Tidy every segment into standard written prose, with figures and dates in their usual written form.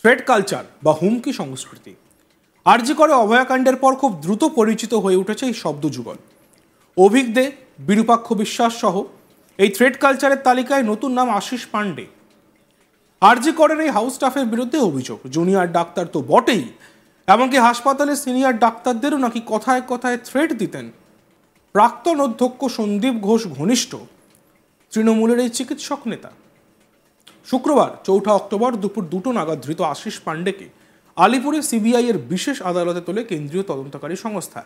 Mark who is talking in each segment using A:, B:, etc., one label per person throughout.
A: Threat culture বা হুমকি সংস্কৃতি আরজি করে অভয়াকাণ্ডের পর খুব দ্রুত পরিচিত হয়ে উঠেছে এই শব্দযুগল। অভিক দে, বিরূপাক্ষ বিশ্বাস সহ এই থ্রেট কালচারের তালিকায় নতুন নাম আশিস পান্ডে। আরজি করের এই হাউস স্টাফের বিরুদ্ধে অভিযোগ, জুনিয়র ডাক্তার তো বটেই, এমনকি হাসপাতালের সিনিয়র ডাক্তারদেরও নাকি কথায় কথায় থ্রেট দিতেন প্রাক্তন অধ্যক্ষ সন্দীপ ঘোষ ঘনিষ্ঠ তৃণমূলের এই চিকিৎসক নেতা। শুক্রবার ৪ অক্টোবর দুপুর ২টো নাগাদ ধৃত আশিস পান্ডেকে আলিপুরে সিবিআই এর বিশেষ আদালতে তোলে কেন্দ্রীয় তদন্তকারী সংস্থা।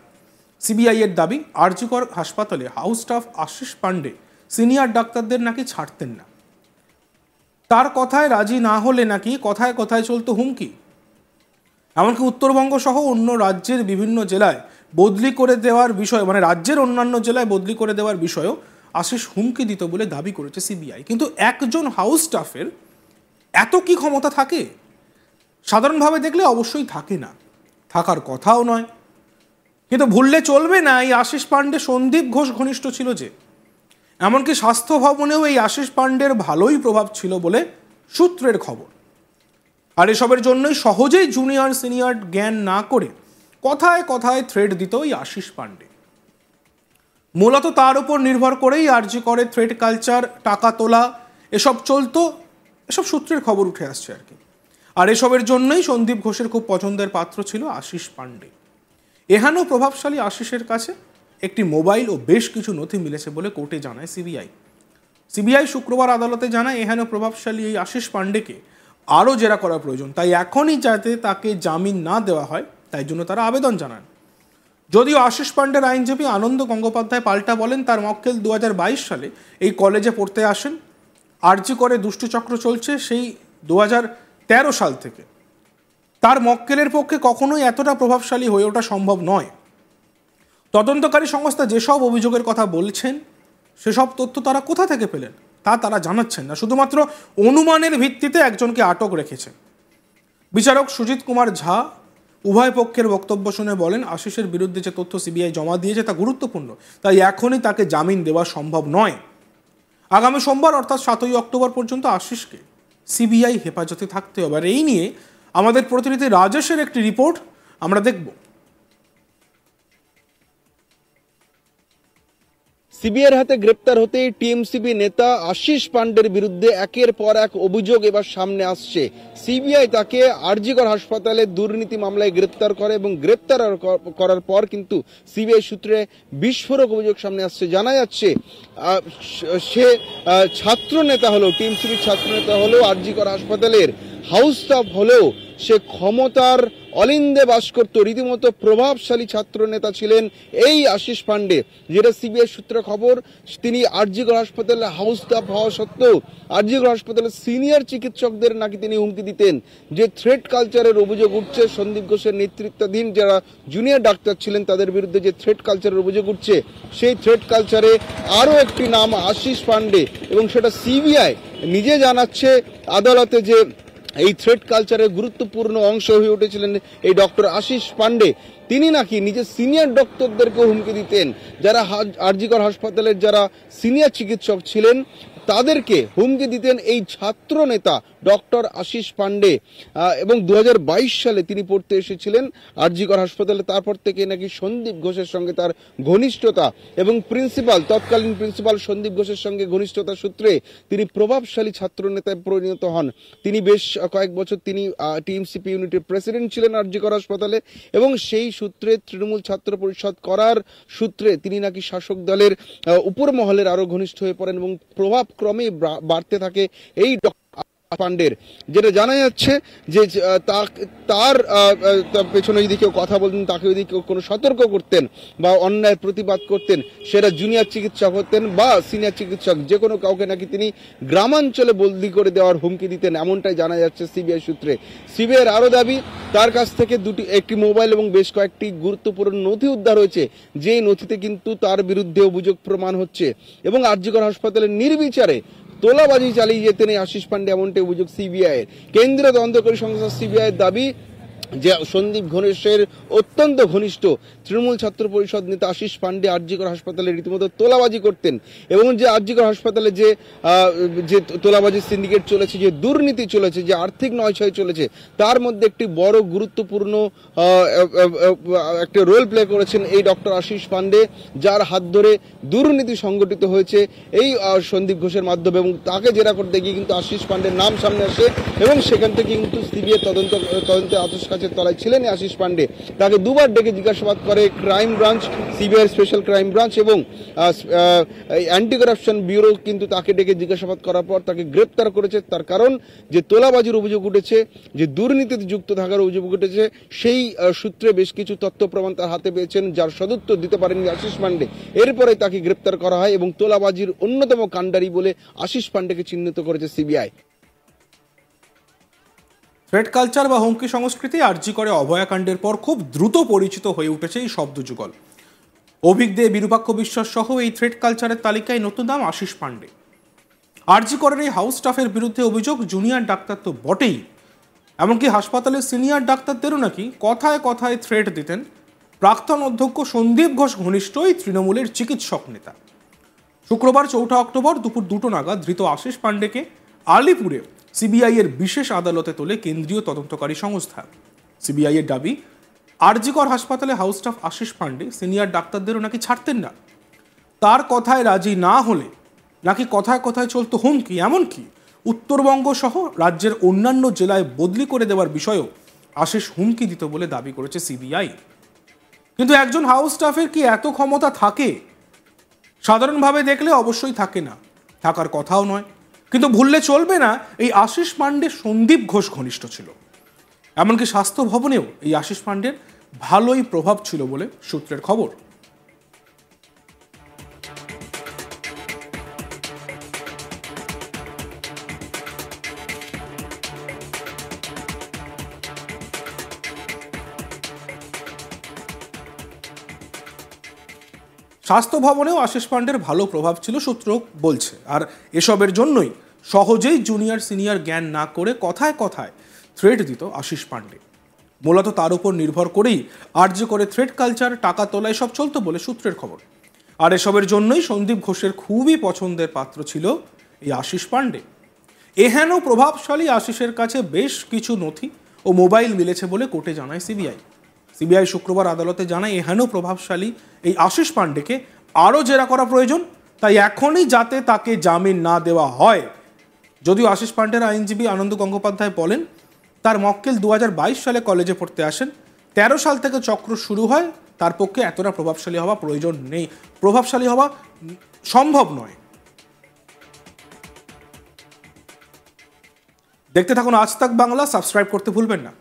A: সিবিআই এর দাবি, আরজি কর হাসপাতালে house staff Ashis Pandey senior ডাক্তারদের নাকি ছাড়তেন না। তার কথায় রাজি না হলে নাকি কথায় কথায় চলতো হুমকি। এমনকি উত্তরবঙ্গ সহ অন্য রাজ্যের বিভিন্ন জেলায় বদলি করে দেওয়ার বিষয়, মানে রাজ্যের অন্যান্য জেলায় বদলি করে দেওয়ার বিষয়েও আশিস হুমকি দিত বলে দাবি করেছে সিবিআই। কিন্তু একজন হাউস স্টাফের এত কি ক্ষমতা থাকে? সাধারণভাবে দেখলে অবশ্যই থাকে না, থাকার কথাও নয়। কিন্তু ভুললে চলবে না, এই আশিস পান্ডে সন্দীপ ঘোষ ঘনিষ্ঠ ছিল যে। এমনকি স্বাস্থ্য ভবনেও এই আশিস পান্ডের ভালোই প্রভাব ছিল বলে সূত্রের খবর। আর এসবের জন্যই সহজেই জুনিয়র সিনিয়র জ্ঞান না করে কথায় কথায় থ্রেট দিত এই আশিস পান্ডে। মূলত তার উপর নির্ভর করেই আরজি করে থ্রেট কালচার, টাকা তোলা এসব চলতো, এসব সূত্রের খবর উঠে আসছে আর কি। আর এসবের জন্যই সন্দীপ ঘোষের খুব পছন্দের পাত্র ছিল আশিস পান্ডে। এহেন প্রভাবশালী আশিসের কাছে একটি মোবাইল ও বেশ কিছু নথি মিলেছে বলে কোর্টে জানায় সিবিআই শুক্রবার আদালতে জানায়, এহেন প্রভাবশালী এই আশিস পান্ডেকে আরও জেরা করা প্রয়োজন, তাই এখনই যাতে তাকে জামিন না দেওয়া হয় তাই জন্য তারা আবেদন জানান। যদিও আশিস পান্ডের আইনজীবী আনন্দ গঙ্গোপাধ্যায় পাল্টা বলেন, তার মক্কেল 2022 সালে এই কলেজে পড়তে আসেন। আরজি করে দুষ্টচক্র চলছে সেই 2013 সাল থেকে। তার মক্কেলের পক্ষে কখনোই এতটা প্রভাবশালী হয়ে ওঠা সম্ভব নয়। তদন্তকারী সংস্থা যেসব অভিযোগের কথা বলছেন সেসব তথ্য তারা কোথা থেকে পেলেন তা তারা জানাচ্ছেন না, শুধুমাত্র অনুমানের ভিত্তিতে একজনকে আটক রেখেছেন। বিচারক সুজিত কুমার ঝা উভয় পক্ষের বক্তব্য শুনে বলেন, আশিসের বিরুদ্ধে যে তথ্য সিবিআই জমা দিয়েছে তা গুরুত্বপূর্ণ, তাই এখনই তাকে জামিন দেওয়া সম্ভব নয়। আগামী সোমবার অর্থাৎ 7 অক্টোবর পর্যন্ত আশিসকে সিবিআই হেফাজতে থাকতে হবে। আর এই নিয়ে আমাদের প্রতিনিধি রাজেশের একটি রিপোর্ট আমরা দেখব।
B: সিবিআইয়ের হাতে গ্রেপ্তার হতেই টিএমসিপি নেতা আশিস পান্ডের বিরুদ্ধে একের পর এক অভিযোগ এবার সামনে আসছে। সিবিআই তাকে আরজিকর হাসপাতালে দুর্নীতি মামলায় গ্রেপ্তার করে এবং গ্রেপ্তার করার পর কিন্তু সিবিআই সূত্রে বিস্ফোরক অভিযোগ সামনে আসছে। জানা যাচ্ছে সে ছাত্র নেতা হলেও, টিএমসিপির ছাত্র নেতা হলেও, আরজিকর হাসপাতালের হাউস স্টাফ হলেও সে ক্ষমতার অলিন্দে বাস করত। রীতিমতো প্রভাবশালী ছাত্র নেতা ছিলেন এই আশিস পান্ডে, যেটা সিবিআই সূত্রে খবর। তিনি আরজিকর হাসপাতালে হাউস স্টাফ হওয়া সত্ত্বেও আরজিকর হাসপাতালের সিনিয়র চিকিৎসকদের নাকি তিনি হুমকি দিতেন। যে থ্রেট কালচারের অভিযোগ উঠছে, সন্দীপ ঘোষের নেতৃত্বাধীন যারা জুনিয়র ডাক্তার ছিলেন তাদের বিরুদ্ধে যে থ্রেট কালচারের অভিযোগ উঠছে, সেই থ্রেট কালচারে আরও একটি নাম আশিস পান্ডে। এবং সেটা সিবিআই নিজে জানাচ্ছে আদালতে যে এই থ্রেট কালচারের গুরুত্বপূর্ণ অংশ হয়ে উঠেছিলেন এই ডক্টর আশিস পান্ডে। তিনি নাকি নিজের সিনিয়র ডক্টরদেরকে হুমকি দিতেন, যারা আরজিকর হাসপাতালের যারা সিনিয়র চিকিৎসক ছিলেন তাদেরকে হুমকি দিতেন এই ছাত্র নেতা ডক্টর আশিস পান্ডে। এবং 2022 সালে তিনি পড়তে এসেছিলেন আরজিকর হাসপাতালে। তারপর থেকে নাকি সন্দীপ ঘোষের সঙ্গে তার ঘনিষ্ঠতা এবং তৎকালীন প্রিন্সিপাল সন্দীপ ঘোষের সঙ্গে ঘনিষ্ঠতা সূত্রে তিনি প্রভাবশালী ছাত্র নেতায় পরিণত হন। তিনি বেশ কয়েক বছর তিনি টিএমসিপি ইউনিটের প্রেসিডেন্ট ছিলেন আরজিকর হাসপাতালে এবং সেই সূত্রে তৃণমূল ছাত্র পরিষদ করার সূত্রে তিনি নাকি শাসক দলের উপর মহলের আরো ঘনিষ্ঠ হয়ে পড়েন এবং প্রভাব ক্রমে বাড়তে থাকে এই পান্ডের। যেটা জানা যাচ্ছে যে তার পেছনে যদি কেউ কথা বলতেন, তাকে যদি কেউ কোনো সতর্ক করতেন বা অন্যায়ের প্রতিবাদ করতেন, সেটা জুনিয়র চিকিৎসক হতেন বা সিনিয়র চিকিৎসক, যে কোনো কাউকে নাকি তিনি গ্রামাঞ্চলে বদলি করে দেওয়ার হুমকি দিতেন, এমনটাই জানা যাচ্ছে সিবিআই সূত্রে। সিবিআইয়ের আরও দাবি, তার কাছ থেকে একটি মোবাইল এবং বেশ কয়েকটি গুরুত্বপূর্ণ নথি উদ্ধার হয়েছে, যে নথিতে কিন্তু তার বিরুদ্ধে অভিযোগ প্রমাণ হচ্ছে এবং আরজিকর হাসপাতালের নির্বিচারে তোলাবাজি চালিয়ে যেতেন এই আশিস পান্ডে, এমনটাই অভিযোগ সিবিআই এর। কেন্দ্রীয় তদন্তকারী সংস্থা সিবিআই এর দাবি, যে সন্দীপ ঘোষের অত্যন্ত ঘনিষ্ঠ তৃণমূল ছাত্র পরিষদ নেতা আশিস পান্ডে আরজিকর হাসপাতালে রীতিমতো তোলাবাজি করতেন, এবং যে আরজিকর হাসপাতালে যে তোলাবাজির সিন্ডিকেট চলেছে, যে দুর্নীতি চলেছে, যে আর্থিক নয়ছয় চলেছে, তার মধ্যে একটি বড় গুরুত্বপূর্ণ একটা রোল প্লে করেছেন এই ডক্টর আশিস পান্ডে, যার হাত ধরে দুর্নীতি সংগঠিত হয়েছে এই সন্দীপ ঘোষের মাধ্যমে, এবং তাকে জেরা করতে গিয়ে কিন্তু আশিস পান্ডের নাম সামনে আসে, এবং সেখান থেকে কিন্তু সিবিআই তদন্তে আতশ কাচের তলায় ছিলেন আশিস পান্ডে। তাকে দুবার ডেকে জিজ্ঞাসাবাদ করে crime branch, CBI special crime branch এবং অ্যান্টি করাপশন ব্যুরো, কিন্তু তাকে ডেকে জিজ্ঞাসাবাদ করার পর তাকে গ্রেপ্তার করেছে। তার কারণ যে তোলাবাজির অভিযোগ উঠেছে, যে দুর্নীতিতে যুক্ত থাকার অভিযোগ উঠেছে, সেই সূত্রে বেশ কিছু তথ্য প্রমাণ তার হাতে পেয়েছেন, যার সদুত্তর দিতে পারেননি আশিস পান্ডে। এরপরে তাকে গ্রেপ্তার করা হয় এবং তোলাবাজির অন্যতম কাণ্ডারি বলে আশিস পান্ডেকে চিহ্নিত করেছে সিবিআই।
A: থ্রেড কালচার বা হুমকি সংস্কৃতি আরজি করে অভয়াকাণ্ডের পর খুব দ্রুত পরিচিত হয়ে উঠেছে এই শব্দ যুগল। অভিক দে, বিরূপাক্ষ বিশ্বাস সহ এই থ্রেড কালচারের তালিকায় নতুন নাম আশিস পান্ডে। আরজি করের এই হাউস স্টাফের বিরুদ্ধে অভিযোগ জুনিয়র ডাক্তার তো বটেই, এমনকি হাসপাতালের সিনিয়র ডাক্তারদেরও নাকি কথায় কথায় থ্রেট দিতেন প্রাক্তন অধ্যক্ষ সন্দীপ ঘোষ ঘনিষ্ঠ এই তৃণমূলের চিকিৎসক নেতা। শুক্রবার 4 অক্টোবর দুপুর 2টো নাগাদ ধৃত আশিস পান্ডেকে আলিপুরে সিবিআই এর বিশেষ আদালতে তোলে কেন্দ্রীয় তদন্তকারী সংস্থা। সিবিআই এর দাবি, আরজিকর হাসপাতালে house staff Ashis Pandey senior ডাক্তারদেরও নাকি ছাড়তেন না। তার কথায় রাজি না হলে নাকি কথায় কথায় চলতো হুমকি, এমনকি উত্তরবঙ্গ সহ রাজ্যের অন্যান্য জেলায় বদলি করে দেওয়ার বিষয়েও আশিস হুমকি দিত বলে দাবি করেছে সিবিআই। কিন্তু একজন হাউস স্টাফের কি এত ক্ষমতা থাকে? সাধারণভাবে দেখলে অবশ্যই থাকে না, থাকার কথাও নয়। কিন্তু ভুললে চলবে না, এই আশিস পান্ডে সন্দীপ ঘোষ ঘনিষ্ঠ ছিল। এমনকি স্বাস্থ্য ভবনেও এই আশিস পান্ডের ভালোই প্রভাব ছিল বলে সূত্রের খবর। স্বাস্থ্য ভবনেও আশিস পান্ডের ভালো প্রভাব ছিল সূত্র বলছে। আর এসবের জন্যই সহজেই জুনিয়র সিনিয়র জ্ঞান না করে কথায় কথায় থ্রেট দিত আশিস পান্ডে। মূলত তার উপর নির্ভর করেই আরজি করে থ্রেট কালচার, টাকা তোলা এসব চলতো বলে সূত্রের খবর। আর এসবের জন্যই সন্দীপ ঘোষের খুবই পছন্দের পাত্র ছিল এই আশিস পান্ডে। এহেন প্রভাবশালী আশিসের কাছে বেশ কিছু নথি ও মোবাইল মিলেছে বলে কোর্টে জানায় সিবিআই। সিবিআই শুক্রবার আদালতে জানায়, এহেন প্রভাবশালী এই আশিস পান্ডেকে আরও জেরা করা প্রয়োজন, তাই এখনই যাতে তাকে জামিন না দেওয়া হয়। যদিও আশিস পান্ডের আইনজীবী আনন্দ গঙ্গোপাধ্যায় বলেন, তার মক্কেল 2022 সালে কলেজে পড়তে আসেন, 13 সাল থেকে চক্র শুরু হয়, তার পক্ষে এতটা প্রভাবশালী হওয়া প্রয়োজন নেই, প্রভাবশালী হওয়া সম্ভব নয়। দেখতে থাকুন আজ তাক বাংলা, সাবস্ক্রাইব করতে ভুলবেন না।